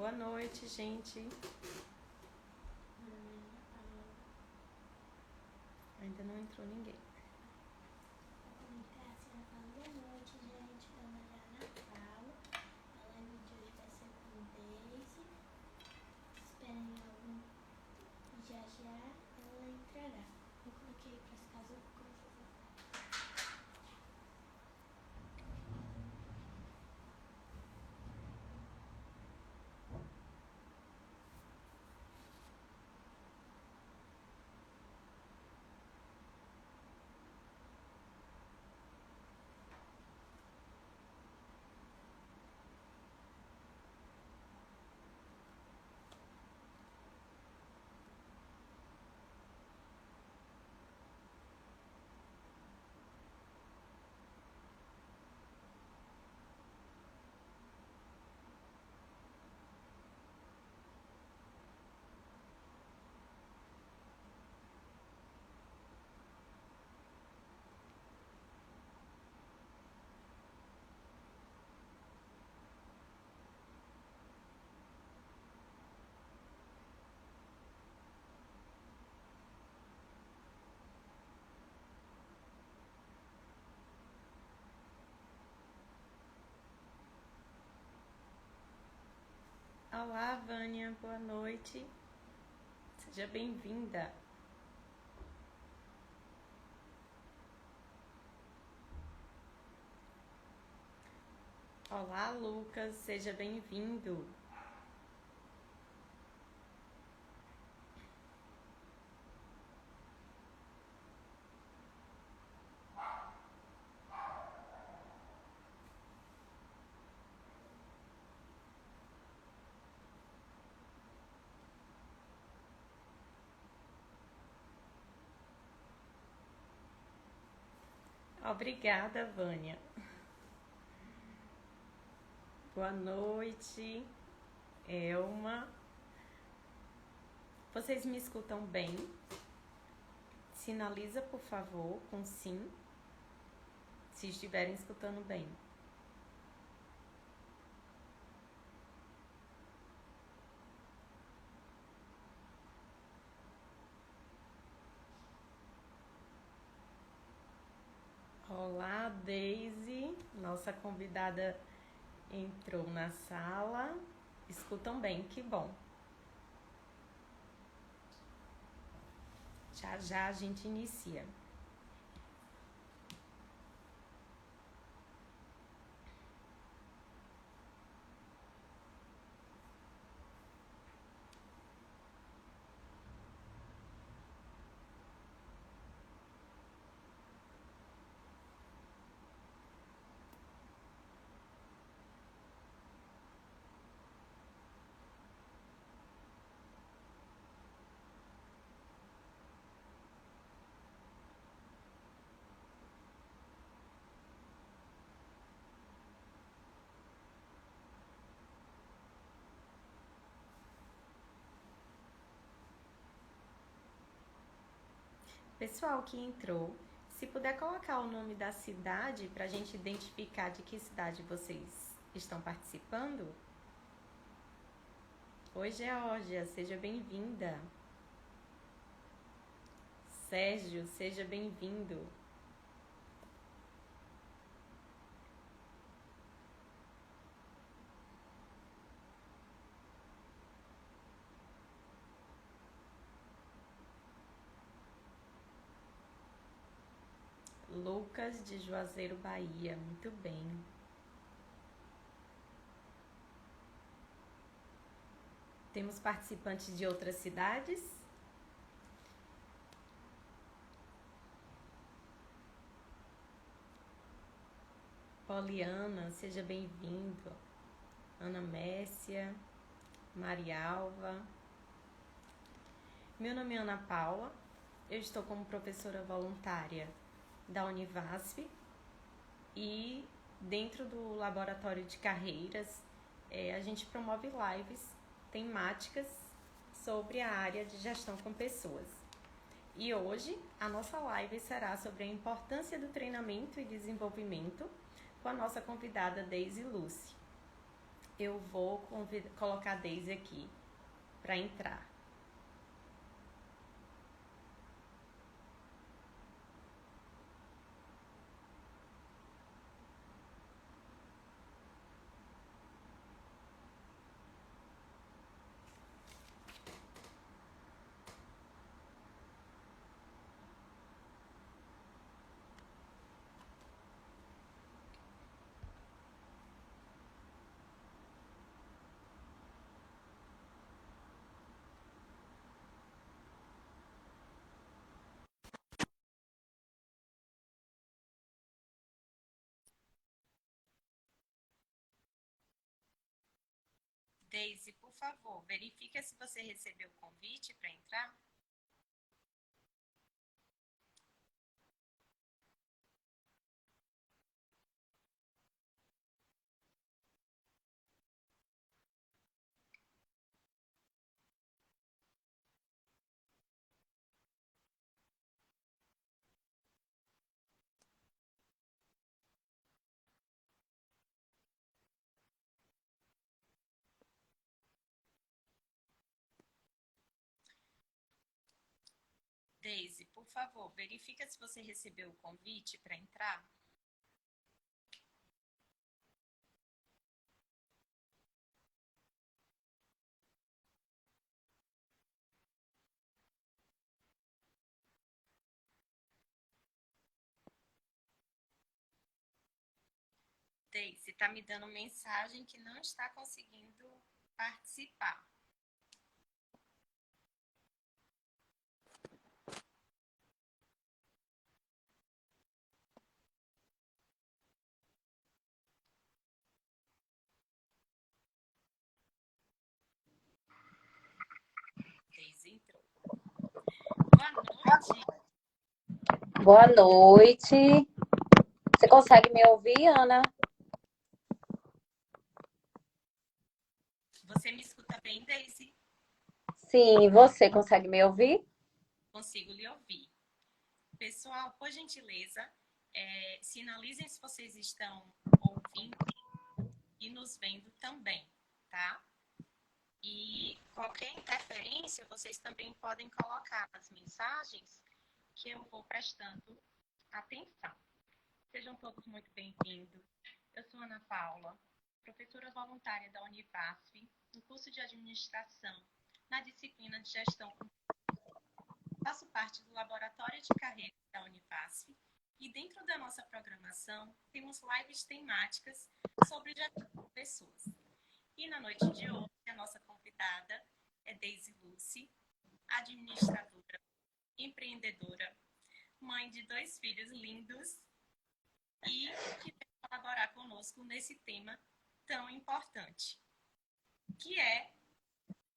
Boa noite, gente. Ainda não entrou ninguém. Boa noite, gente. Meu nome é Ana Paula. A live de hoje vai ser com Daisy. Esperem algum. Já ela entrará. Eu coloquei para as casas coisas. Olá, Vânia. Boa noite. Seja bem-vinda. Olá, Lucas. Seja bem-vindo. Obrigada, Vânia. Boa noite, Elma. Vocês me escutam bem? Sinaliza, por favor, com sim, se estiverem escutando bem. Olá, Daisy. Nossa convidada entrou na sala. Escutam bem, que bom. Já já a gente inicia. Pessoal que entrou, se puder colocar o nome da cidade para a gente identificar de que cidade vocês estão participando. Oi, Geórgia, seja bem-vinda. Sérgio, seja bem-vindo. Lucas de Juazeiro, Bahia, muito bem. Temos participantes de outras cidades? Poliana, seja bem-vindo. Ana Messia, Marialva. Meu nome é Ana Paula, eu estou como professora voluntária da Univasf e dentro do laboratório de carreiras a gente promove lives temáticas sobre a área de gestão com pessoas. E hoje a nossa live será sobre a importância do treinamento e desenvolvimento com a nossa convidada Daisy Lucy. Eu vou colocar a Daisy aqui para entrar. Daisy, por favor, verifique se você recebeu o convite para entrar. Daisy, por favor, verifique se você recebeu o convite para entrar. Daisy, está me dando mensagem que não está conseguindo participar. Daisy entrou. Boa noite. Boa noite. Você consegue me ouvir, Ana? Você me escuta bem, Daisy? Sim, você consegue me ouvir? Consigo lhe ouvir. Pessoal, por gentileza, sinalizem se vocês estão ouvindo e nos vendo também, tá? E qualquer interferência, vocês também podem colocar nas mensagens que eu vou prestando atenção. Sejam todos muito bem-vindos. Eu sou Ana Paula, professora voluntária da Univasf, no curso de administração, na disciplina de gestão. Faço parte do laboratório de carreira da Univasf e dentro da nossa programação temos lives temáticas sobre gestão de pessoas. E na noite de hoje, a nossa convidada é Daisy Lucy, administradora, empreendedora, mãe de 2 filhos lindos e que vai colaborar conosco nesse tema tão importante, que é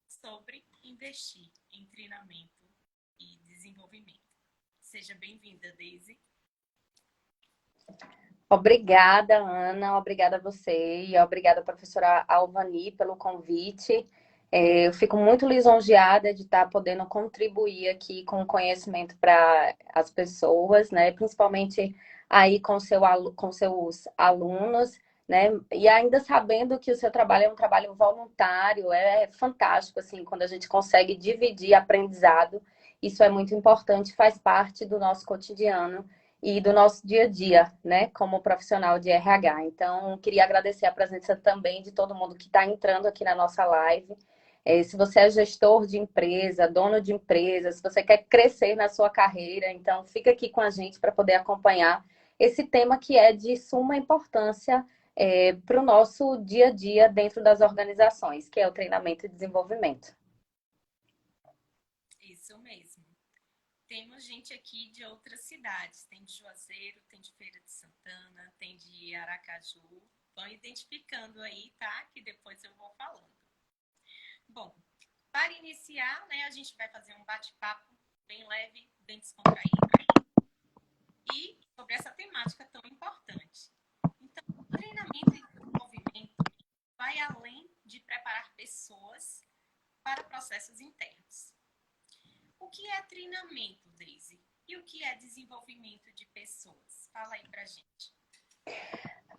sobre investir em treinamento e desenvolvimento. Seja bem-vinda, Daisy. Obrigada, Ana. Obrigada a você e obrigada, professora Alvani, pelo convite. Eu fico muito lisonjeada de estar podendo contribuir aqui com conhecimento para as pessoas, né? Principalmente aí com seus alunos, né? E ainda sabendo que o seu trabalho é um trabalho voluntário, é fantástico, assim, quando a gente consegue dividir aprendizado. Isso é muito importante, faz parte do nosso cotidiano e do nosso dia a dia, né, como profissional de RH. Então, queria agradecer a presença também de todo mundo que está entrando aqui na nossa live. Se você é gestor de empresa, dono de empresa, se você quer crescer na sua carreira, então fica aqui com a gente para poder acompanhar esse tema que é de suma importância para o nosso dia a dia dentro das organizações, que é o treinamento e desenvolvimento. Isso mesmo. Temos gente aqui de outras cidades, tem de Juazeiro, tem de Feira de Santana, tem de Aracaju. Vão identificando aí, tá? Que depois eu vou falando. Bom, para iniciar, né, a gente vai fazer um bate-papo bem leve, bem descontraído e sobre essa temática tão importante. Então, o treinamento e desenvolvimento vai além de preparar pessoas para processos internos. O que é treinamento, Daisy? E o que é desenvolvimento de pessoas? Fala aí pra gente.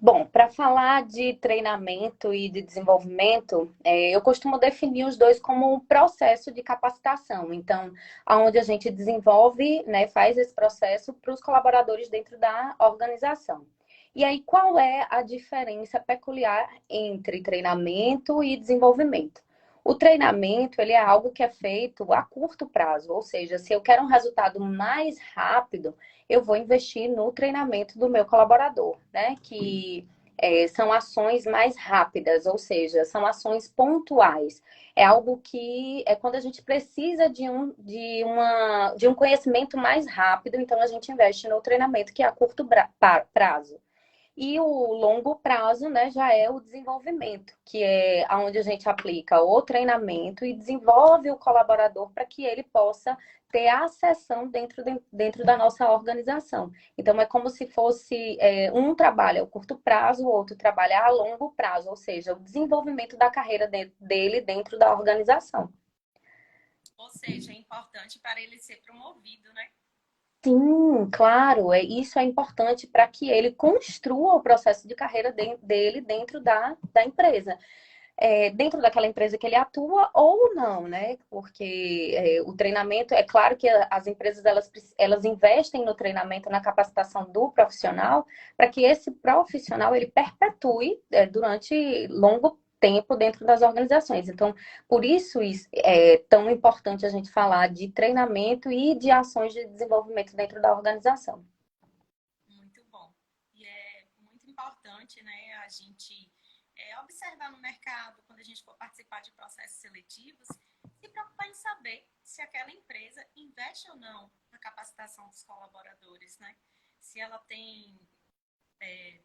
Bom, para falar de treinamento e de desenvolvimento, eu costumo definir os dois como um processo de capacitação. Então, aonde a gente desenvolve, né, faz esse processo para os colaboradores dentro da organização. E aí, qual é a diferença peculiar entre treinamento e desenvolvimento? O treinamento, ele é algo que é feito a curto prazo, ou seja, se eu quero um resultado mais rápido, eu vou investir no treinamento do meu colaborador, né? Que são ações mais rápidas, ou seja, são ações pontuais. É algo que é quando a gente precisa de um conhecimento mais rápido, então a gente investe no treinamento que é a curto prazo. E o longo prazo, né, já é o desenvolvimento, que é onde a gente aplica o treinamento e desenvolve o colaborador para que ele possa ter a acessão dentro da nossa organização. Então, é como se fosse um trabalho a curto prazo, o outro trabalho a longo prazo, ou seja, o desenvolvimento da carreira dele dentro da organização. Ou seja, é importante para ele ser promovido, né? Sim, claro, isso é importante para que ele construa o processo de carreira dele dentro da empresa. Dentro daquela empresa que ele atua ou não, né? Porque o treinamento, é claro que as empresas elas investem no treinamento, na capacitação do profissional, para que esse profissional ele perpetue durante longo tempo dentro das organizações. Então, por isso é tão importante a gente falar de treinamento e de ações de desenvolvimento dentro da organização. Muito bom. E é muito importante, né, a gente observar no mercado, quando a gente for participar de processos seletivos, se preocupar em saber se aquela empresa investe ou não na capacitação dos colaboradores, né? Se ela tem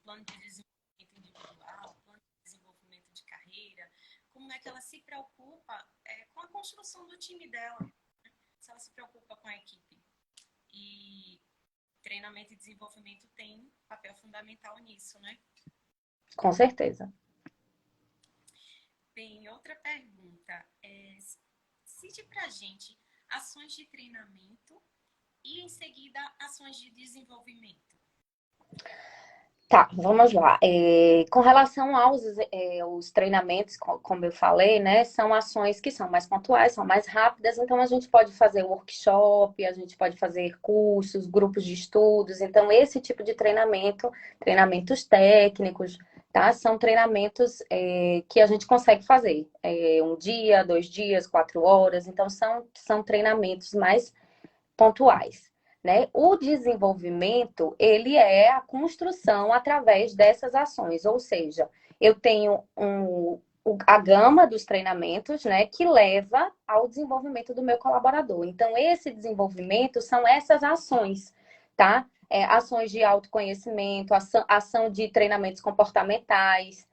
plano de desenvolvimento individual, plano de desenvolvimento de carreira, como é que ela se preocupa com a construção do time dela, né? Se ela se preocupa com a equipe. E treinamento e desenvolvimento tem papel fundamental nisso, né? Com certeza. Bem, outra pergunta cite pra gente ações de treinamento e em seguida ações de desenvolvimento. Tá, vamos lá. Com relação aos treinamentos, como eu falei, né, são ações que são mais pontuais, são mais rápidas, então a gente pode fazer workshop, a gente pode fazer cursos, grupos de estudos, então esse tipo de treinamento, treinamentos técnicos, tá, são treinamentos que a gente consegue fazer um dia, 2 dias, 4 horas, então são treinamentos mais pontuais. Né? O desenvolvimento, ele é a construção através dessas ações, ou seja, eu tenho a gama dos treinamentos, né, que leva ao desenvolvimento do meu colaborador. Então, esse desenvolvimento são essas ações, tá? Ações de autoconhecimento, ação de treinamentos comportamentais,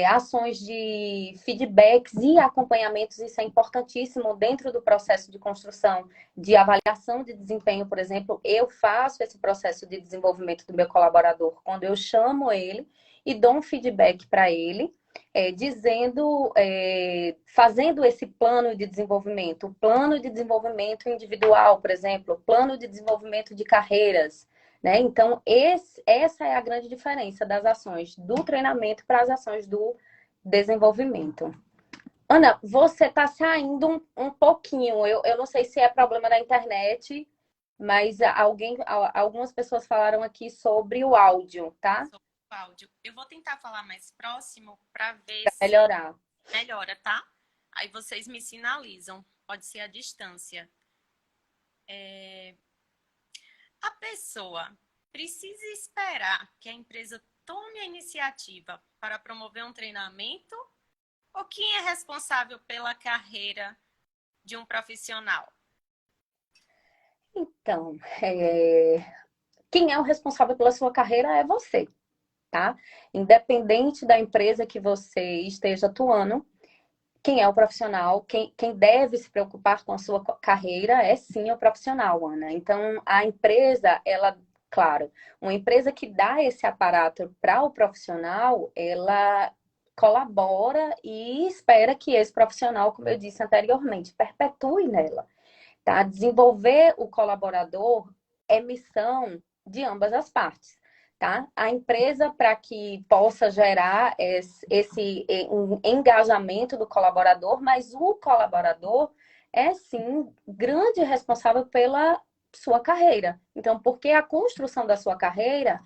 ações de feedbacks e acompanhamentos, isso é importantíssimo dentro do processo de construção de avaliação de desempenho, por exemplo. Eu faço esse processo de desenvolvimento do meu colaborador quando eu chamo ele e dou um feedback para ele, fazendo esse plano de desenvolvimento, o plano de desenvolvimento individual, por exemplo, plano de desenvolvimento de carreiras, né? Então, essa é a grande diferença das ações do treinamento para as ações do desenvolvimento. Ana, você está saindo um pouquinho. Eu não sei se é problema da internet, mas algumas pessoas falaram aqui sobre o áudio, tá? Sobre o áudio. Eu vou tentar falar mais próximo para ver Para se melhorar. melhora, tá? Aí vocês me sinalizam. Pode ser a distância. A pessoa precisa esperar que a empresa tome a iniciativa para promover um treinamento? Ou quem é responsável pela carreira de um profissional? Então, quem é o responsável pela sua carreira é você, tá? Independente da empresa que você esteja atuando, quem é o profissional, quem deve se preocupar com a sua carreira é sim o profissional, Ana. Então, a empresa, ela, claro, uma empresa que dá esse aparato para o profissional, ela colabora e espera que esse profissional, como eu disse anteriormente, perpetue nela, tá? Desenvolver o colaborador é missão de ambas as partes. tá? A empresa, para que possa gerar esse um engajamento do colaborador, mas o colaborador é, sim, grande responsável pela sua carreira. Então, porque a construção da sua carreira,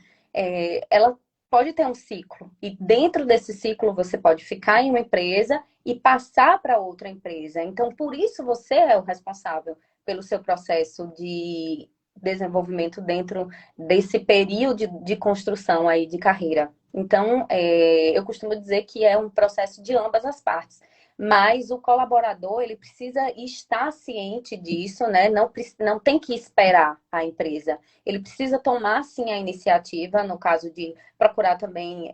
ela pode ter um ciclo. E dentro desse ciclo, você pode ficar em uma empresa e passar para outra empresa. Então, por isso, você é o responsável pelo seu processo de desenvolvimento dentro desse período de construção aí de carreira. Então, eu costumo dizer que é um processo de ambas as partes. Mas o colaborador, ele precisa estar ciente disso, né? Não tem que esperar a empresa. Ele precisa tomar, sim, a iniciativa, no caso de procurar também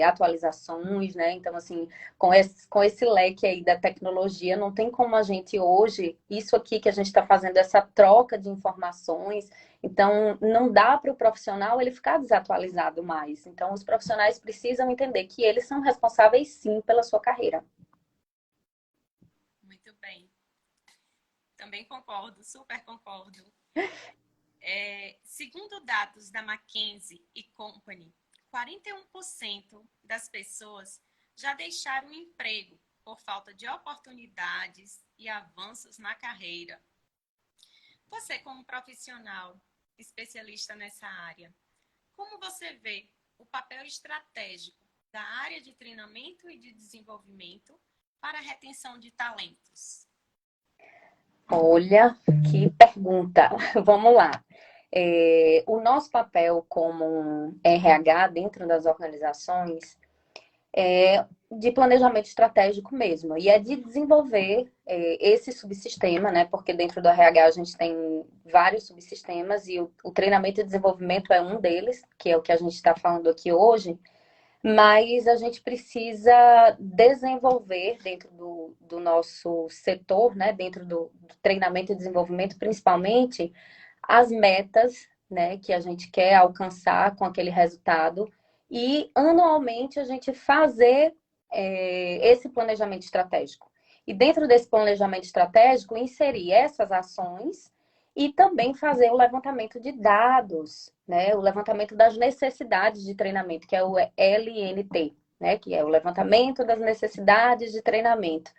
atualizações, né? Então, assim, com esse leque aí da tecnologia, não tem como a gente hoje, isso aqui que a gente está fazendo, essa troca de informações, então não dá para o profissional ele ficar desatualizado mais. Então, os profissionais precisam entender que eles são responsáveis, sim, pela sua carreira. Muito bem. Também concordo, super concordo. Segundo dados da McKinsey e Company, 41% das pessoas já deixaram o emprego por falta de oportunidades e avanços na carreira. Você, como profissional especialista nessa área, como você vê o papel estratégico da área de treinamento e de desenvolvimento para a retenção de talentos? Olha, que pergunta. Vamos lá. O nosso papel como RH dentro das organizações é de planejamento estratégico mesmo, e é de desenvolver esse subsistema, né? Porque dentro do RH a gente tem vários subsistemas e o treinamento e desenvolvimento é um deles, que é o que a gente está falando aqui hoje, mas a gente precisa desenvolver dentro do nosso setor, né? Dentro do treinamento e desenvolvimento, principalmente, as metas, né, que a gente quer alcançar com aquele resultado e anualmente a gente fazer esse planejamento estratégico. E dentro desse planejamento estratégico, inserir essas ações e também fazer o levantamento de dados, né, o levantamento das necessidades de treinamento, que é o LNT, né, que é o levantamento das necessidades de treinamento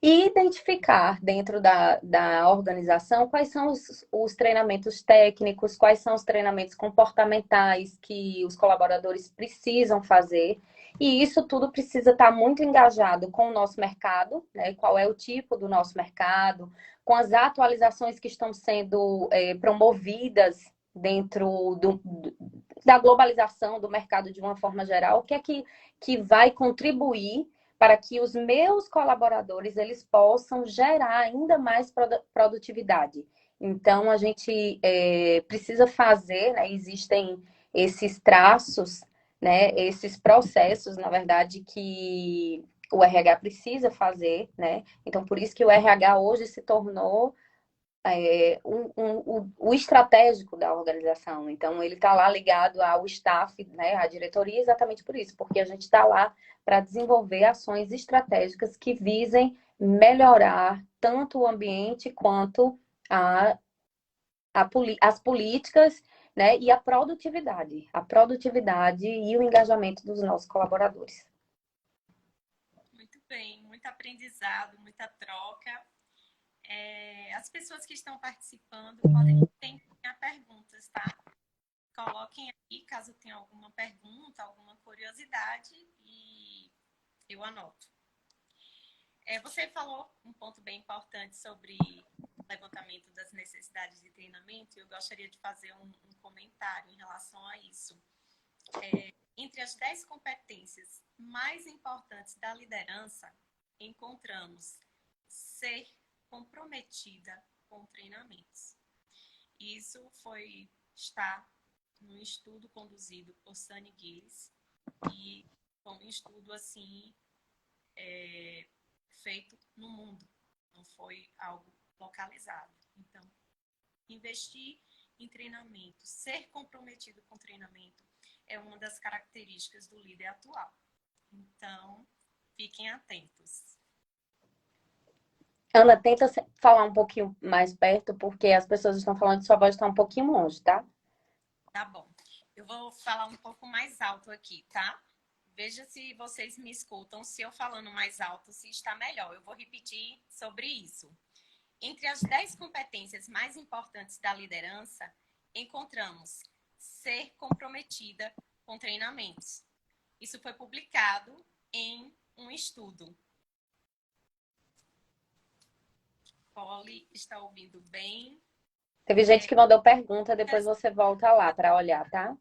e identificar dentro da organização quais são os treinamentos técnicos, quais são os treinamentos comportamentais que os colaboradores precisam fazer. E isso tudo precisa estar muito engajado com o nosso mercado, né? Qual é o tipo do nosso mercado, com as atualizações que estão sendo promovidas dentro da globalização do mercado de uma forma geral, o que é que vai contribuir para que os meus colaboradores eles possam gerar ainda mais produtividade. Então, a gente precisa fazer, né, existem esses traços, né, esses processos, na verdade, que o RH precisa fazer, né? Então, por isso que o RH hoje se tornou o estratégico da organização. Então, ele está lá ligado ao staff, né, à diretoria, exatamente por isso, porque a gente está lá para desenvolver ações estratégicas que visem melhorar tanto o ambiente quanto a, as políticas, né, e a produtividade e o engajamento dos nossos colaboradores. Muito bem, muito aprendizado, muita troca. As pessoas que estão participando podem enviar perguntas, tá? Coloquem aí caso tenha alguma pergunta, alguma curiosidade e eu anoto. Você falou um ponto bem importante sobre o levantamento das necessidades de treinamento e eu gostaria de fazer um comentário em relação a isso. Entre as 10 competências mais importantes da liderança, encontramos ser comprometida com treinamentos. Isso está num estudo conduzido por Sunny Gillis e foi um estudo assim feito no mundo, não foi algo localizado. Então, investir em treinamento, ser comprometido com treinamento é uma das características do líder atual. Então, fiquem atentos. Ana, tenta falar um pouquinho mais perto, porque as pessoas estão falando que sua voz está um pouquinho longe, tá? Tá bom. Eu vou falar um pouco mais alto aqui, tá? Veja se vocês me escutam, se eu falando mais alto, se está melhor. Eu vou repetir sobre isso. Entre as 10 competências mais importantes da liderança, encontramos ser comprometida com treinamentos. Isso foi publicado em um estudo. Polly está ouvindo bem? Teve gente que mandou pergunta, depois você volta lá para olhar, tá?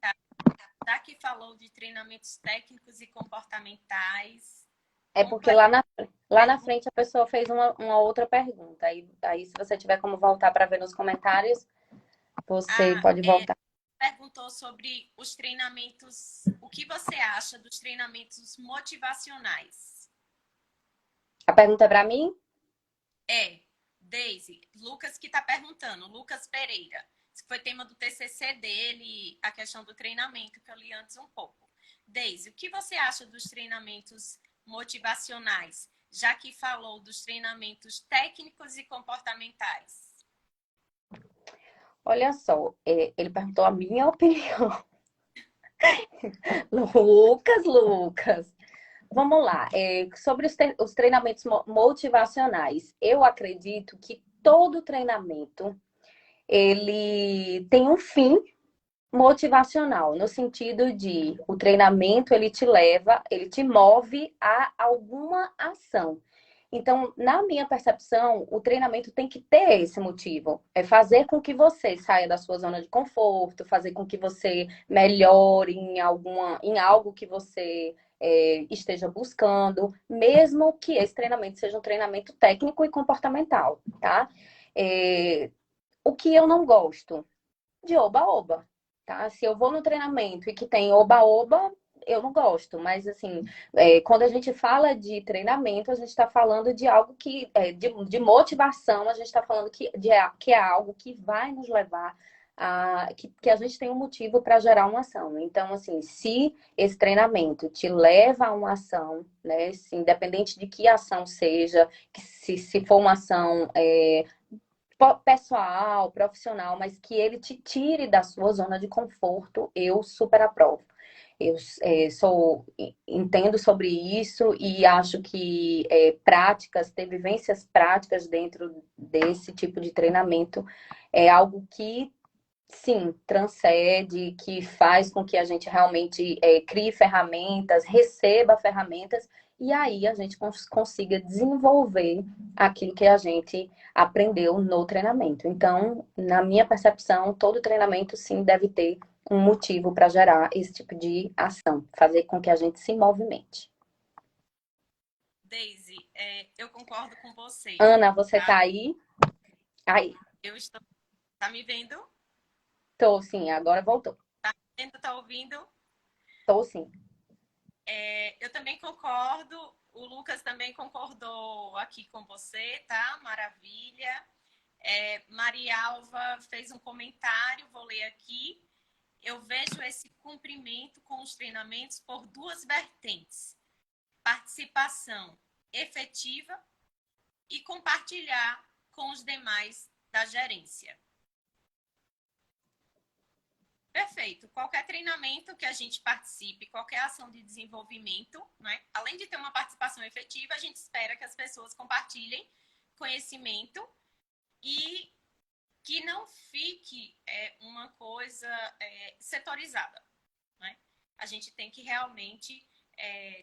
Já que falou de treinamentos técnicos e comportamentais. É porque lá na frente a pessoa fez uma outra pergunta. Aí, se você tiver como voltar para ver nos comentários, você pode voltar. Perguntou sobre os treinamentos. O que você acha dos treinamentos motivacionais? A pergunta é para mim? Daisy. Lucas que está perguntando. Lucas Pereira. Esse foi tema do TCC dele, a questão do treinamento, que eu li antes um pouco. Daisy, o que você acha dos treinamentos motivacionais, já que falou dos treinamentos técnicos e comportamentais? Olha só, ele perguntou a minha opinião. Lucas. Vamos lá. Sobre os treinamentos motivacionais, eu acredito que todo treinamento ele tem um fim motivacional, no sentido de o treinamento ele te move a alguma ação. Então, na minha percepção, o treinamento tem que ter esse motivo. É fazer com que você saia da sua zona de conforto, fazer com que você melhore em algo que você esteja buscando, mesmo que esse treinamento seja um treinamento técnico e comportamental, tá? O que eu não gosto de oba-oba, tá? Se eu vou no treinamento e que tem oba-oba, eu não gosto, mas assim, quando a gente fala de treinamento, a gente está falando de algo de motivação, a gente está falando que é algo que vai nos levar que a gente tem um motivo para gerar uma ação. Então, assim, se esse treinamento te leva a uma ação, né, independente de que ação seja, que se for uma ação pessoal, profissional, mas que ele te tire da sua zona de conforto, eu super aprovo. Eu entendo sobre isso e acho que ter vivências práticas dentro desse tipo de treinamento é algo que, sim, transcende, que faz com que a gente realmente crie ferramentas, receba ferramentas e aí a gente consiga desenvolver aquilo que a gente aprendeu no treinamento. Então, na minha percepção, todo treinamento sim deve ter um motivo para gerar esse tipo de ação, fazer com que a gente se movimente. Daisy, eu concordo com você. Ana, você tá aí? Aí. Eu estou. Tá me vendo? Tô, sim, agora voltou. Tá me vendo? Tá ouvindo? Tô, sim. Eu também concordo. O Lucas também concordou aqui com você, tá? Maravilha. Maria Alva fez um comentário, vou ler aqui. Eu vejo esse cumprimento com os treinamentos por duas vertentes: participação efetiva e compartilhar com os demais da gerência. Perfeito. Qualquer treinamento que a gente participe, qualquer ação de desenvolvimento, né? Além de ter uma participação efetiva, a gente espera que as pessoas compartilhem conhecimento e que não fique uma coisa setorizada, né? A gente tem que realmente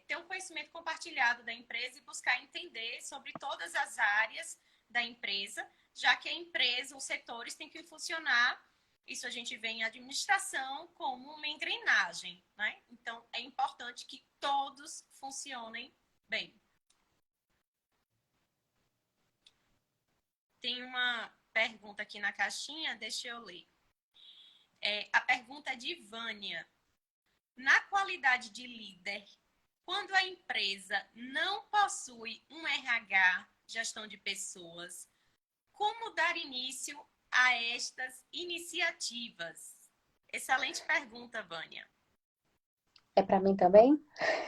ter um conhecimento compartilhado da empresa e buscar entender sobre todas as áreas da empresa, já que a empresa, os setores têm que funcionar. Isso a gente vê em administração como uma engrenagem, né? Então, é importante que todos funcionem bem. Tem uma pergunta aqui na caixinha, deixa eu ler. A pergunta é de Vânia. Na qualidade de líder, quando a empresa não possui um RH, gestão de pessoas, como dar início a estas iniciativas? Excelente pergunta, Vânia. É para mim também?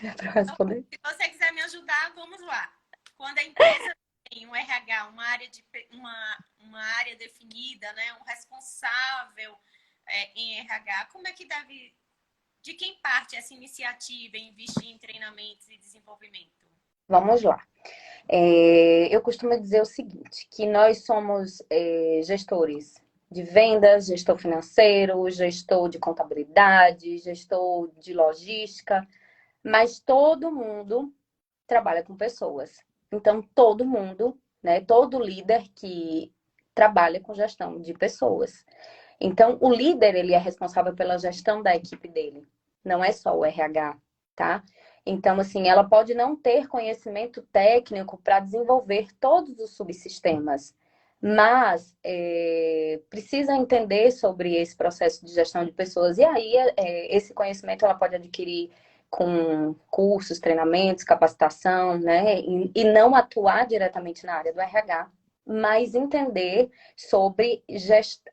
É para responder? Se você quiser me ajudar, vamos lá. Quando a empresa tem um RH, uma área definida, né, um responsável em RH, como é que deve De quem parte essa iniciativa em investir em treinamentos e desenvolvimento? Vamos lá. Eu costumo dizer o seguinte, que nós somos gestores de vendas, gestor financeiro, gestor de contabilidade, gestor de logística, mas todo mundo trabalha com pessoas. Então, todo mundo, né, todo líder que trabalha com gestão de pessoas. Então, o líder, ele é responsável pela gestão da equipe dele, não é só o RH, tá? Então, assim, ela pode não ter conhecimento técnico para desenvolver todos os subsistemas, mas precisa entender sobre esse processo de gestão de pessoas. E aí, esse conhecimento ela pode adquirir com cursos, treinamentos, capacitação, né? E não atuar diretamente na área do RH, mas entender sobre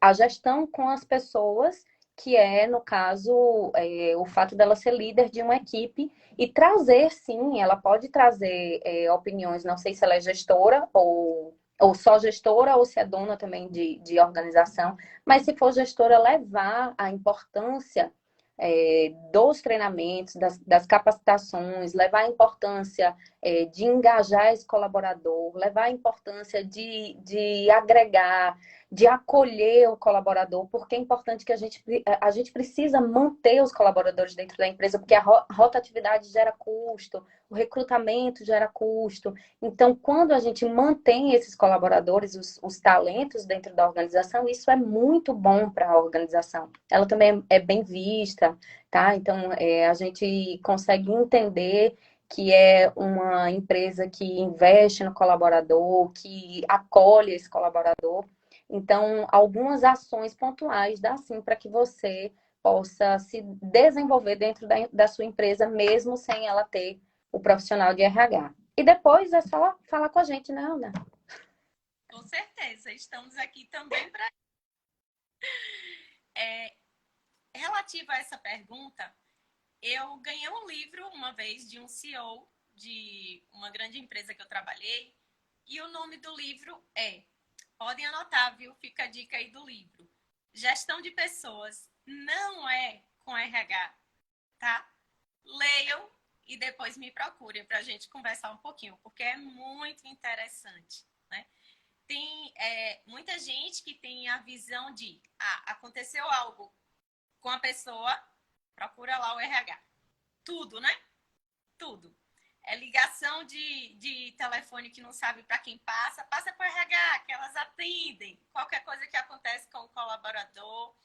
a gestão com as pessoas, que é, no caso, o fato dela ser líder de uma equipe e trazer, sim, ela pode trazer opiniões, não sei se ela é gestora ou só gestora ou se é dona também de organização, mas se for gestora, levar a importância dos treinamentos, das capacitações, levar a importância de engajar esse colaborador, levar a importância de agregar, de acolher o colaborador, porque é importante que a gente precisa manter os colaboradores dentro da empresa, porque a rotatividade gera custo, o recrutamento gera custo. Então, quando a gente mantém esses colaboradores, os talentos dentro da organização, isso é muito bom para a organização. Ela também é bem vista, tá? Então, a gente consegue entender que é uma empresa que investe no colaborador, que acolhe esse colaborador. Então, algumas ações pontuais dá sim para que você possa se desenvolver dentro da sua empresa, mesmo sem ela ter o profissional de RH. E depois é só falar com a gente, né, Ana? Com certeza, estamos aqui também para. Relativo a essa pergunta, eu ganhei um livro uma vez de um CEO de uma grande empresa que eu trabalhei, e o nome do livro podem anotar, viu? Fica a dica aí do livro. Gestão de pessoas não é com RH, tá? Leiam e depois me procurem para a gente conversar um pouquinho, porque é muito interessante, né? Tem muita gente que tem a visão de aconteceu algo com a pessoa, procura lá o RH. Tudo, né? Tudo. É ligação de telefone que não sabe para quem passa, passa para o RH, que elas atendem. Qualquer coisa que acontece com o colaborador.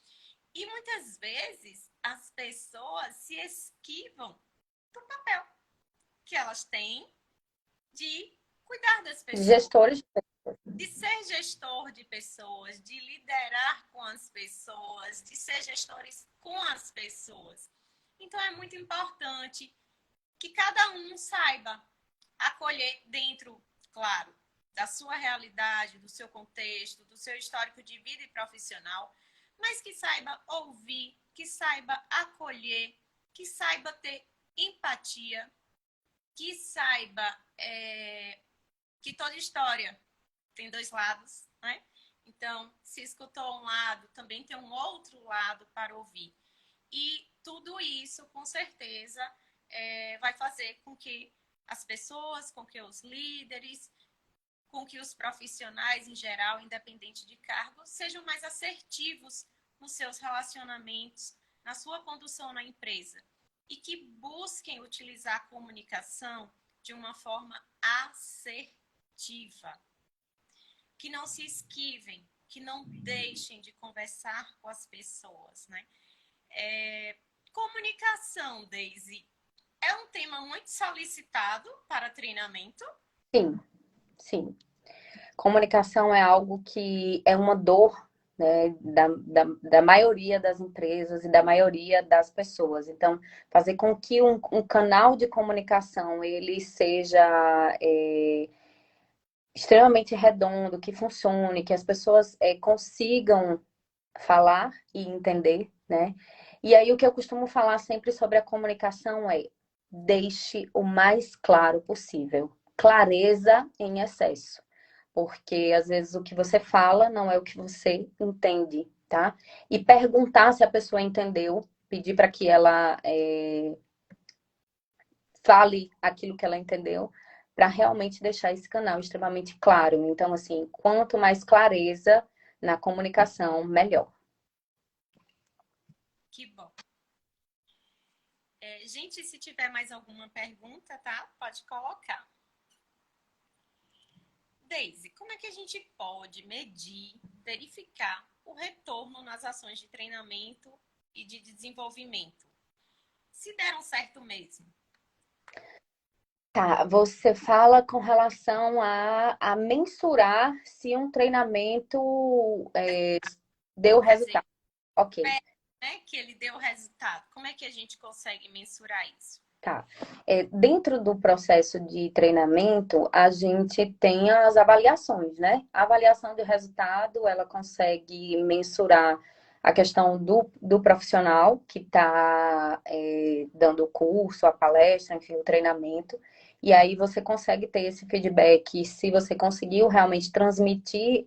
E muitas vezes as pessoas se esquivam do papel que elas têm de cuidar das pessoas. Gestores. De ser gestor de pessoas, de liderar com as pessoas, de ser gestores com as pessoas. Então é muito importante que cada um saiba acolher dentro, claro, da sua realidade, do seu contexto, do seu histórico de vida e profissional, mas que saiba ouvir, que saiba acolher, que saiba ter empatia, que saiba que toda história tem dois lados, né? Então, se escutou um lado, também tem um outro lado para ouvir. E tudo isso, com certeza, vai fazer com que as pessoas, com que os líderes, com que os profissionais em geral, independente de cargo, sejam mais assertivos nos seus relacionamentos, na sua condução na empresa. E que busquem utilizar a comunicação de uma forma assertiva. Que não se esquivem, que não deixem de conversar com as pessoas, né? Comunicação, Daisy, é um tema muito solicitado para treinamento? Sim, sim. Comunicação é algo que é uma dor, né, da maioria das empresas e da maioria das pessoas. Então, fazer com que um canal de comunicação ele seja extremamente redondo, que funcione, que as pessoas consigam falar e entender, né? E aí o que eu costumo falar sempre sobre a comunicação é: deixe o mais claro possível. Clareza em excesso. Porque às vezes o que você fala não é o que você entende, tá? E perguntar se a pessoa entendeu, pedir para que ela fale aquilo que ela entendeu, para realmente deixar esse canal extremamente claro. Então, assim, quanto mais clareza na comunicação, melhor. Que bom. Gente, se tiver mais alguma pergunta, tá? Pode colocar. Deise, como é que a gente pode medir, verificar o retorno nas ações de treinamento e de desenvolvimento? Se deram certo mesmo. Tá, você fala com relação a mensurar se um treinamento deu resultado. Ok. Né, que ele deu resultado. Como é que a gente consegue mensurar isso? Tá. Dentro do processo de treinamento, a gente tem as avaliações, né? A avaliação de resultado, ela consegue mensurar a questão do profissional que está dando o curso, a palestra, enfim, o treinamento. E aí você consegue ter esse feedback se você conseguiu realmente transmitir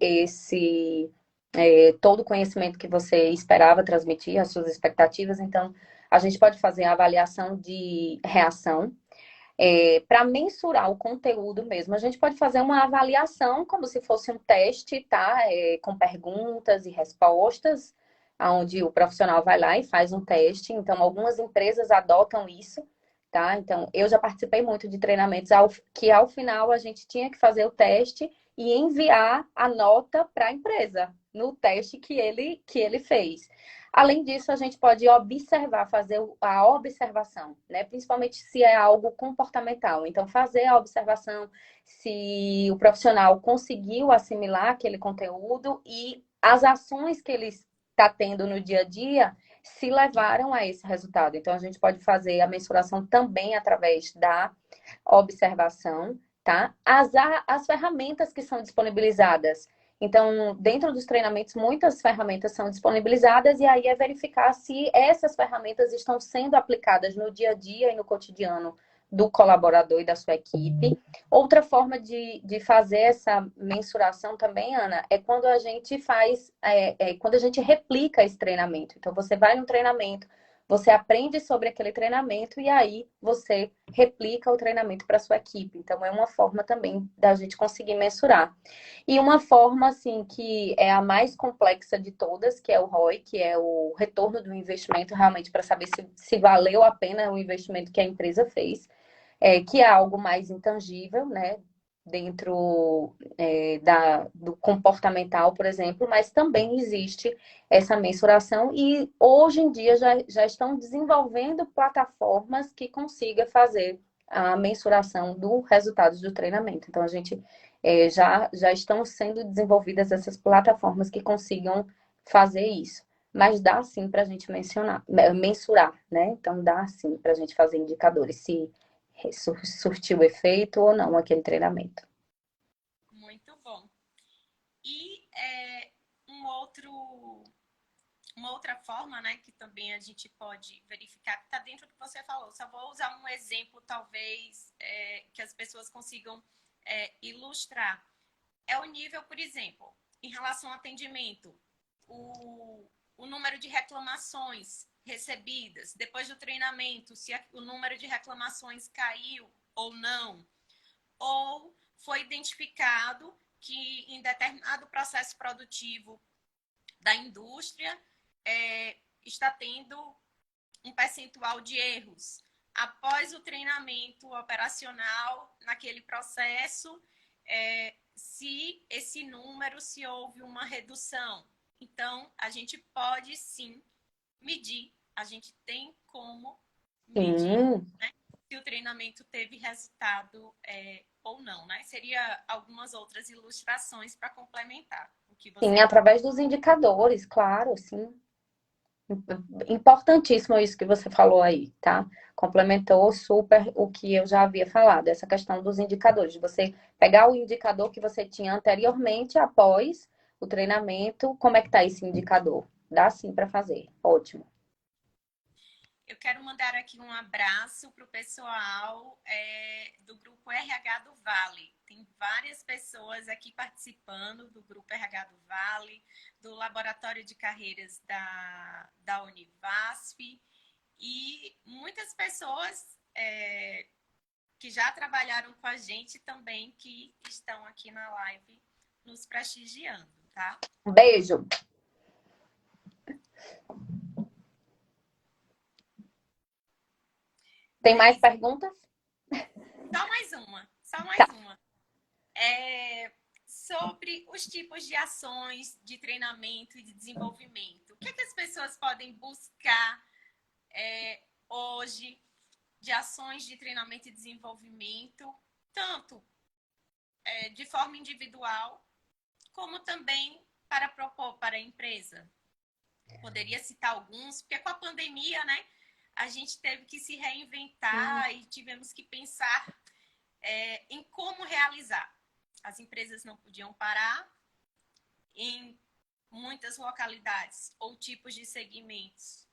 todo o conhecimento que você esperava transmitir, as suas expectativas. Então, a gente pode fazer a avaliação de reação. Para mensurar o conteúdo mesmo, a gente pode fazer uma avaliação como se fosse um teste, tá? Com perguntas e respostas, onde o profissional vai lá e faz um teste. Então, algumas empresas adotam isso, tá? Então, eu já participei muito de treinamentos que ao final a gente tinha que fazer o teste e enviar a nota para a empresa no teste que ele fez. Além disso, a gente pode observar, fazer a observação, né? Principalmente se é algo comportamental. Então, fazer a observação se o profissional conseguiu assimilar aquele conteúdo e as ações que ele está tendo no dia a dia se levaram a esse resultado. Então, a gente pode fazer a mensuração também através da observação, tá? As ferramentas que são disponibilizadas. Então, dentro dos treinamentos, muitas ferramentas são disponibilizadas e aí é verificar se essas ferramentas estão sendo aplicadas no dia a dia e no cotidiano do colaborador e da sua equipe. Outra forma de fazer essa mensuração também, Ana, é quando a gente quando a gente replica esse treinamento. Então, você vai no treinamento, você aprende sobre aquele treinamento e aí você replica o treinamento para sua equipe. Então, é uma forma também da gente conseguir mensurar. E uma forma, assim, que é a mais complexa de todas, que é o ROI, que é o retorno do investimento, realmente para saber se valeu a pena o investimento que a empresa fez, que é algo mais intangível, né? Dentro do comportamental, por exemplo, mas também existe essa mensuração e hoje em dia já estão desenvolvendo plataformas que consigam fazer a mensuração do resultados do treinamento. Então, a gente já estão sendo desenvolvidas essas plataformas que consigam fazer isso. Mas dá sim para a gente mensurar, né? Então, dá sim para a gente fazer indicadores se surtiu efeito ou não aquele treinamento. Muito bom. E uma outra forma, né, que também a gente pode verificar, que está dentro do que você falou. Só vou usar um exemplo, talvez, que as pessoas consigam ilustrar. É o nível, por exemplo, em relação ao atendimento, o número de reclamações recebidas depois do treinamento, se o número de reclamações caiu ou não, ou foi identificado que em determinado processo produtivo da indústria está tendo um percentual de erros. Após o treinamento operacional naquele processo, se esse número, se houve uma redução. Então, a gente pode sim medir, a gente tem como medir, né, se o treinamento teve resultado ou não, né? Seria algumas outras ilustrações para complementar o que você Sim, através dos indicadores, claro, sim. Importantíssimo isso que você falou aí, tá? Complementou super o que eu já havia falado, essa questão dos indicadores. Você pegar o indicador que você tinha anteriormente, após o treinamento, como é que tá esse indicador? Dá sim para fazer. Ótimo. Eu quero mandar aqui um abraço para o pessoal do grupo RH do Vale. Tem várias pessoas aqui participando do grupo RH do Vale, do Laboratório de Carreiras da Univasf e muitas pessoas que já trabalharam com a gente também, que estão aqui na live nos prestigiando, tá? Um beijo. Tem mais perguntas? Só mais uma, só mais Tá. uma. Sobre os tipos de ações de treinamento e de desenvolvimento. O que é que as pessoas podem buscar hoje de ações de treinamento e desenvolvimento, tanto de forma individual, como também para propor para a empresa? Poderia citar alguns, porque com a pandemia, né, a gente teve que se reinventar e tivemos que pensar em como realizar. As empresas não podiam parar, em muitas localidades ou tipos de segmentos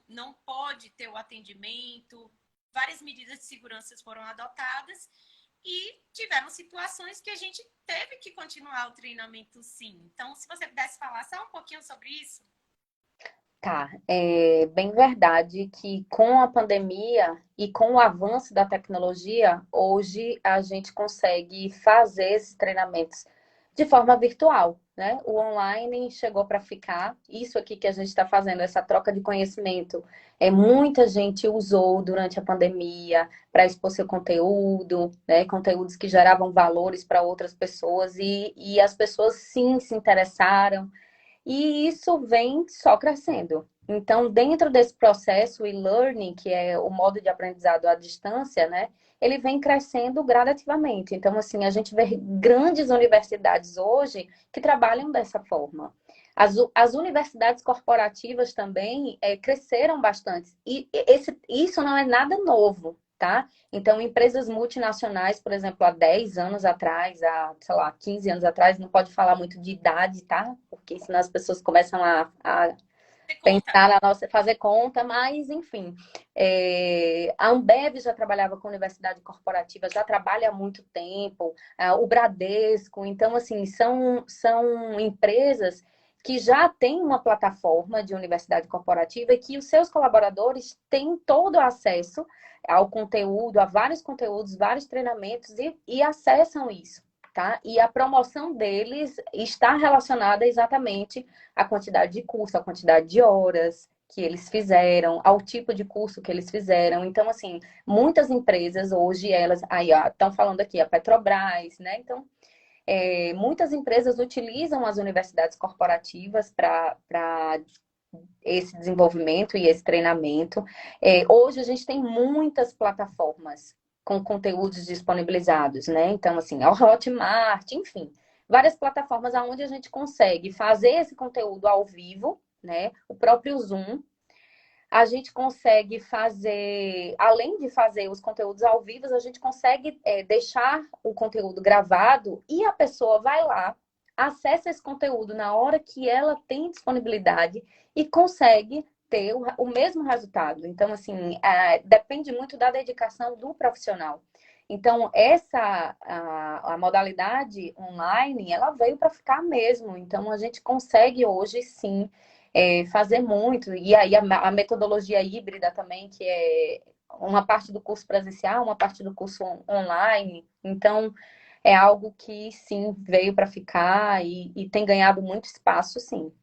não pode ter o atendimento, várias medidas de segurança foram adotadas e tiveram situações que a gente teve que continuar o treinamento sim. Então, se você pudesse falar só um pouquinho sobre isso. Tá, é bem verdade que com a pandemia e com o avanço da tecnologia, hoje a gente consegue fazer esses treinamentos de forma virtual, né? O online chegou para ficar. Isso aqui que a gente está fazendo, essa troca de conhecimento, muita gente usou durante a pandemia para expor seu conteúdo, né? Conteúdos que geravam valores para outras pessoas e as pessoas sim se interessaram. E isso vem só crescendo. Então, dentro desse processo, o e-learning, que é o modo de aprendizado à distância, né? Ele vem crescendo gradativamente. Então, assim, a gente vê grandes universidades hoje que trabalham dessa forma. As universidades corporativas também cresceram bastante. E isso não é nada novo, tá? Então, empresas multinacionais, por exemplo, há 10 anos atrás, há, sei lá, 15 anos atrás, não pode falar muito de idade, tá? Porque senão as pessoas começam a pensar na nossa, fazer conta, mas enfim. A Ambev já trabalhava com universidade corporativa, já trabalha há muito tempo, o Bradesco, então, assim, são empresas que já têm uma plataforma de universidade corporativa e que os seus colaboradores têm todo o acesso ao conteúdo, a vários conteúdos, vários treinamentos e acessam isso, tá? E a promoção deles está relacionada exatamente à quantidade de curso, à quantidade de horas que eles fizeram, ao tipo de curso que eles fizeram. Então, assim, muitas empresas hoje, elas aí estão falando aqui, a Petrobras, né? Então, muitas empresas utilizam as universidades corporativas para esse desenvolvimento e esse treinamento. Hoje a gente tem muitas plataformas com conteúdos disponibilizados, né? Então, assim, a Hotmart, enfim, várias plataformas onde a gente consegue fazer esse conteúdo ao vivo, né? O próprio Zoom. A gente consegue fazer, além de fazer os conteúdos ao vivo, a gente consegue deixar o conteúdo gravado e a pessoa vai lá, acessa esse conteúdo na hora que ela tem disponibilidade e consegue ter o mesmo resultado. Então, assim, depende muito da dedicação do profissional. Então, a modalidade online, ela veio para ficar mesmo. Então, a gente consegue hoje, sim, fazer muito. E aí, a metodologia híbrida também, que é uma parte do curso presencial, uma parte do curso online. Então, é algo que, sim, veio para ficar e tem ganhado muito espaço, sim.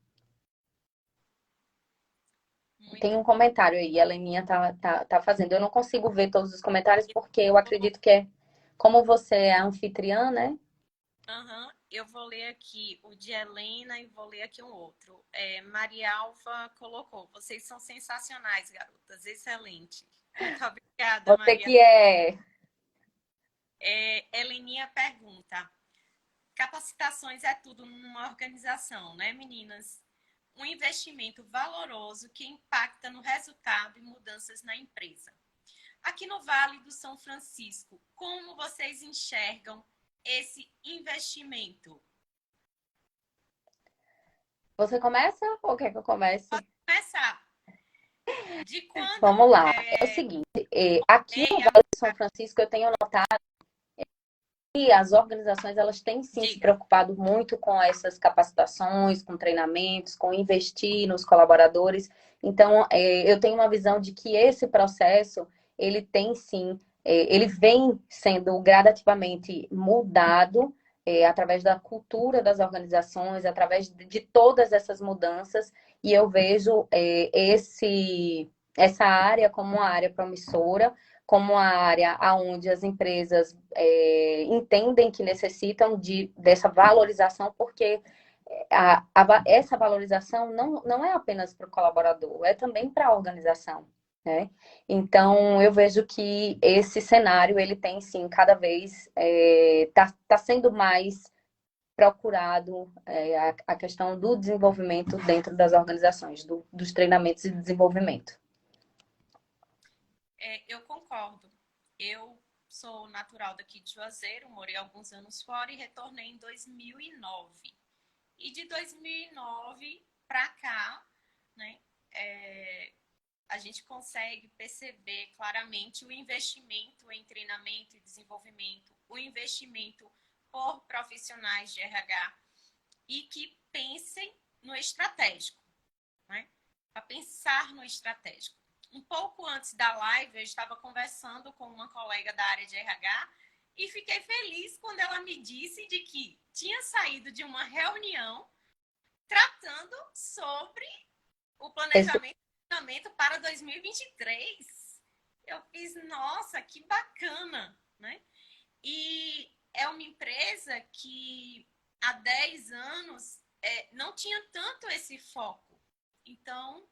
Tem um comentário aí, a Leninha tá fazendo. Eu não consigo ver todos os comentários porque eu acredito que como você é anfitriã, né? Eu vou ler aqui o de Helena e vou ler aqui um outro. Maria Alva colocou: vocês são sensacionais, garotas. Excelente. Muito obrigada, Você Maria. que é. Heleninha pergunta: capacitações é tudo numa organização, né, meninas? Um investimento valoroso que impacta no resultado e mudanças na empresa. Aqui no Vale do São Francisco, como vocês enxergam esse investimento? Você começa ou quer que eu comece? Posso começar. De quando Vamos lá. É o seguinte, aqui no meia, Vale do São Francisco eu tenho notado E as organizações, elas têm sim se Diga. preocupado muito com essas capacitações, com treinamentos, com investir nos colaboradores. Então, eu tenho uma visão de que esse processo, ele tem sim, ele vem sendo gradativamente mudado, através da cultura das organizações, através de todas essas mudanças, e eu vejo, essa área como uma área promissora, como uma área onde as empresas entendem que necessitam dessa valorização, porque essa valorização não é apenas para o colaborador, é também para a organização, né? Então, eu vejo que esse cenário, ele tem, sim, cada vez tá sendo mais procurado, a questão do desenvolvimento dentro das organizações, dos treinamentos e desenvolvimento. Eu concordo. Eu sou natural daqui de Juazeiro, morei alguns anos fora e retornei em 2009. E de 2009 para cá, né, a gente consegue perceber claramente o investimento em treinamento e desenvolvimento, o investimento por profissionais de RH e que pensem no estratégico, né? Para pensar no estratégico. Um pouco antes da live, eu estava conversando com uma colega da área de RH e fiquei feliz quando ela me disse de que tinha saído de uma reunião tratando sobre o planejamento para 2023. Eu fiz, nossa, que bacana, né? E é uma empresa que há 10 anos não tinha tanto esse foco. Então,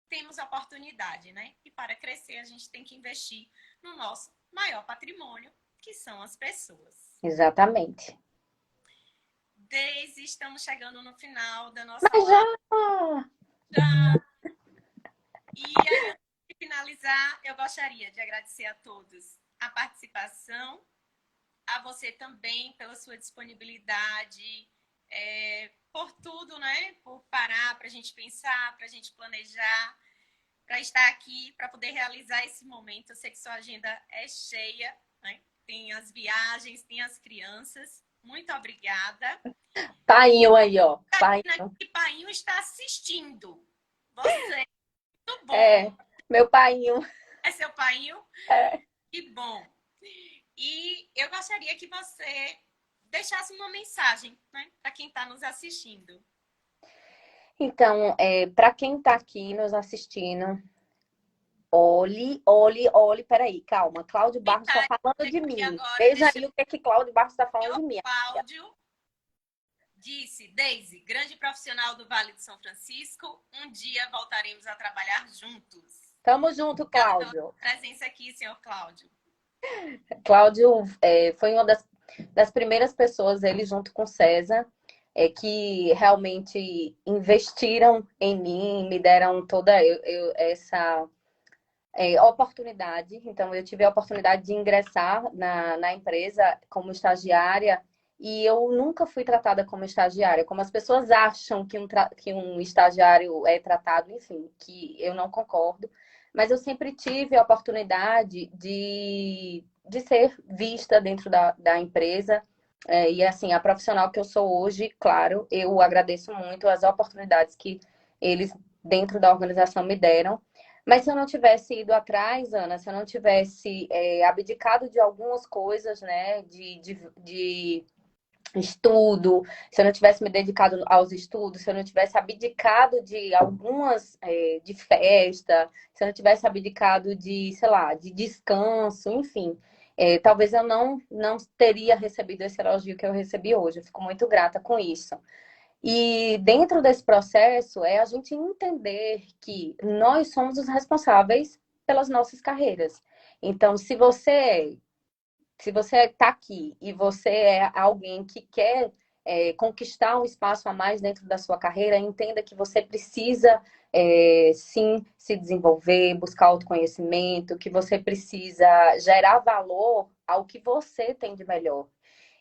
temos oportunidade, né? E para crescer, a gente tem que investir no nosso maior patrimônio, que são as pessoas. Exatamente. Daisy, estamos chegando no final da nossa Mas live. já! E antes de finalizar, eu gostaria de agradecer a todos a participação, a você também pela sua disponibilidade, por tudo, né? Por parar para a gente pensar, para a gente planejar, para estar aqui, para poder realizar esse momento. Eu sei que sua agenda é cheia, né? Tem as viagens, tem as crianças. Muito obrigada. Painho aí, ó. Painho. Que Painho está assistindo. Você, muito bom. Meu painho. É seu painho? Que bom. E eu gostaria que você deixasse uma mensagem, né, para quem está nos assistindo. Então, para quem está aqui nos assistindo, olhe, peraí, calma. Cláudio Barros está falando de mim. Agora, Veja aí o que Cláudio Barros está falando de mim. Cláudio disse, Daisy, grande profissional do Vale do São Francisco, um dia voltaremos a trabalhar juntos. Tamo junto, Cláudio. Presença aqui, senhor Cláudio. Cláudio foi uma das primeiras pessoas, ele junto com César, que realmente investiram em mim, me deram toda essa oportunidade. Então, eu tive a oportunidade de ingressar na empresa como estagiária e eu nunca fui tratada como estagiária, como as pessoas acham que um estagiário é tratado, enfim, que eu não concordo. Mas eu sempre tive a oportunidade de ser vista dentro da empresa. E assim, a profissional que eu sou hoje, claro, eu agradeço muito as oportunidades que eles dentro da organização me deram. Mas se eu não tivesse ido atrás, Ana, se eu não tivesse abdicado de algumas coisas, né, de estudo, se eu não tivesse me dedicado aos estudos, se eu não tivesse abdicado de algumas, de festa, se eu não tivesse abdicado de, sei lá, de descanso, enfim, talvez eu não teria recebido esse elogio que eu recebi hoje. Eu fico muito grata com isso. E dentro desse processo é a gente entender que nós somos os responsáveis pelas nossas carreiras. Então, se você está aqui e você é alguém que quer conquistar um espaço a mais dentro da sua carreira, entenda que você precisa sim se desenvolver, buscar autoconhecimento, que você precisa gerar valor ao que você tem de melhor.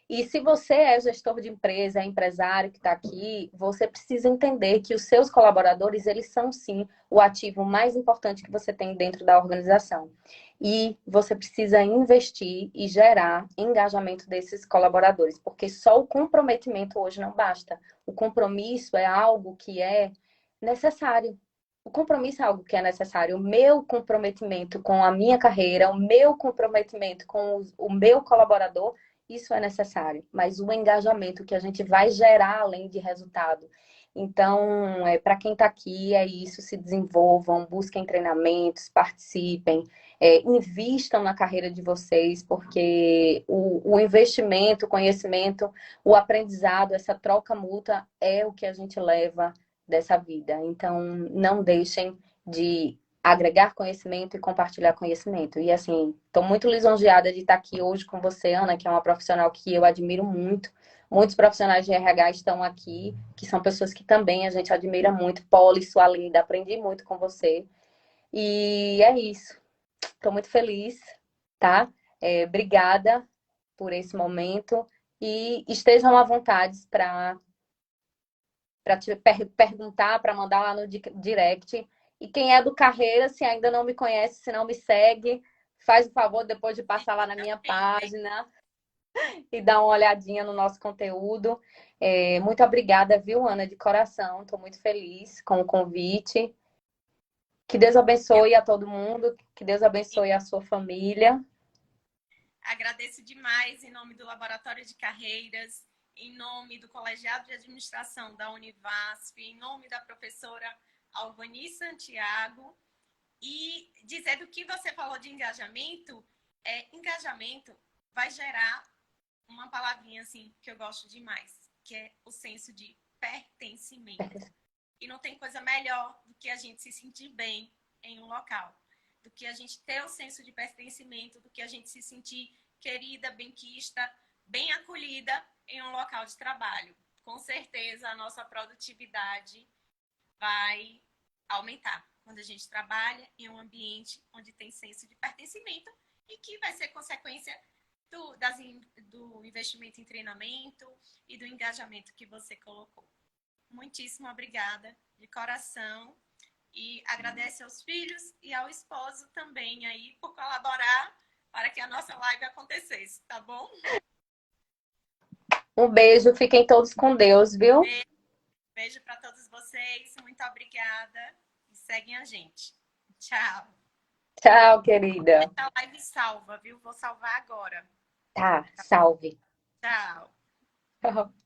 E se você é gestor de empresa, é empresário que está aqui, você precisa entender que os seus colaboradores, eles são sim o ativo mais importante que você tem dentro da organização. E você precisa investir e gerar engajamento desses colaboradores, porque só o comprometimento hoje não basta. O compromisso é algo que é necessário. O compromisso é algo que é necessário. O meu comprometimento com a minha carreira, o meu comprometimento com o meu colaborador, isso é necessário. Mas o engajamento que a gente vai gerar além de resultado. Então, para quem está aqui, é isso, se desenvolvam, busquem treinamentos, participem, invistam na carreira de vocês, porque o investimento, o conhecimento, o aprendizado, essa troca mútua é o que a gente leva dessa vida. Então, não deixem de agregar conhecimento e compartilhar conhecimento. E assim, estou muito lisonjeada de estar aqui hoje com você, Ana, que é uma profissional que eu admiro muito. Muitos profissionais de RH estão aqui, que são pessoas que também a gente admira muito. Poli, sua linda, aprendi muito com você. E é isso. Estou muito feliz, tá? Obrigada por esse momento e estejam à vontade para te perguntar, para mandar lá no direct. E quem é do Carreira, se ainda não me conhece, se não me segue, faz o favor depois de passar lá na minha página e dar uma olhadinha no nosso conteúdo. Muito obrigada, viu, Ana, de coração. Estou muito feliz com o convite. Que Deus abençoe a todo mundo, que Deus abençoe a sua família. Agradeço demais em nome do Laboratório de Carreiras, em nome do Colegiado de Administração da Univasf, em nome da professora Alvani Santiago, e dizer do que você falou de engajamento, engajamento vai gerar uma palavrinha assim que eu gosto demais, que é o senso de pertencimento. E não tem coisa melhor do que a gente se sentir bem em um local, do que a gente ter o senso de pertencimento, do que a gente se sentir querida, benquista, bem acolhida em um local de trabalho. Com certeza a nossa produtividade vai aumentar quando a gente trabalha em um ambiente onde tem senso de pertencimento e que vai ser consequência do investimento em treinamento e do engajamento que você colocou. Muitíssimo obrigada, de coração, e agradece aos filhos e ao esposo também aí por colaborar para que a nossa live acontecesse, tá bom? Um beijo, fiquem todos com Deus, viu? Beijo para todos vocês, muito obrigada e seguem a gente. Tchau. Tchau, querida. Essa live salva, viu? Vou salvar agora. Tá, salve. Tchau. Tchau.